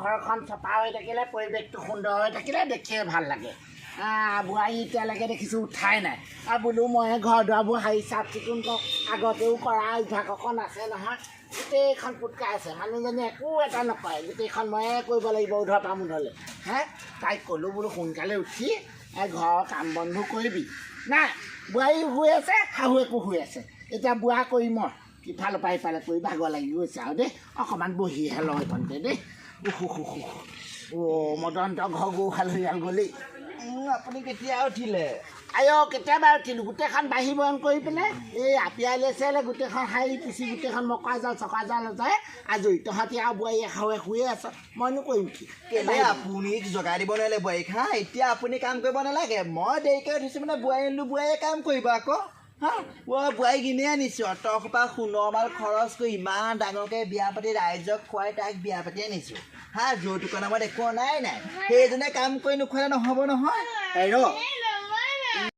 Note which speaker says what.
Speaker 1: ঘৰখন চফা হৈ থাকিলে পৰিৱেশটো সুন্দৰ হৈ থাকিলে দেখিয়ে ভাল লাগে বোৱাৰী এতিয়ালৈকে দেখিছোঁ উঠাই নাই আৰু বোলো মই ঘৰ দুৱাৰবোৰ সাৰি চাফ চিকুণ কৰোঁ আগতেও কৰা অভ্যাস অকণ আছে নহয় গোটেইখন পুটকাই আছে মানুহজনী একো এটা নকৰে গোটেইখন ময়ে কৰিব লাগিব উধৰ তামোললৈ তাইক ক'লোঁ বোলো সোনকালে উঠি ঘৰৰ কাম বনবোৰ কৰিবি নাই বোৱাৰী শুই আছে শাহুৱেকো শুই আছে এতিয়া বুঢ়া কৰি মই ইফালৰ পৰা ইফালে কৰি ভাগৰ লাগি গৈছে আৰু দেই অকণমান বহিহে লওঁ এইখনতে দেই মদন্ত ঘৰ গৰুহাল হৈয়াল গ'লেই
Speaker 2: আপুনি কেতিয়া উঠিলে
Speaker 1: কেতিয়াবা উঠিলোঁ গোটেইখন বাঢ়ি বৰণ কৰি পেলাই এই আপিয়াই লৈছে গোটেইখন সাৰি পিচি গোটেইখন মকা জাল চকা জাল যায় আজৰি তহঁতি আৰু বোৱাৰী শাহুৱে শুয়ে আছ মইনো কৰিম কি
Speaker 2: কেলে আপুনি জগাই দিব নোৱাৰিলে বোৱাৰীক এতিয়া আপুনি কাম কৰিব নালাগে মই দেৰিকৈ উঠিছোঁ মানে বোৱাৰী আনিলোঁ বোৱাৰীয়ে কাম কৰিব আকৌ বোৱাৰী কিনি আনিছোঁ অটসোপা সোণৰ মাল খৰচ কৰি ইমান ডাঙৰকৈ বিয়া পাতি ৰাইজক খুৱাই তাইক বিয়া পাতি আনিছোঁ যৌতুকৰ নামত একো নাই সেইজনে কাম কৰি নোখোৱালে নহ'ব নহয়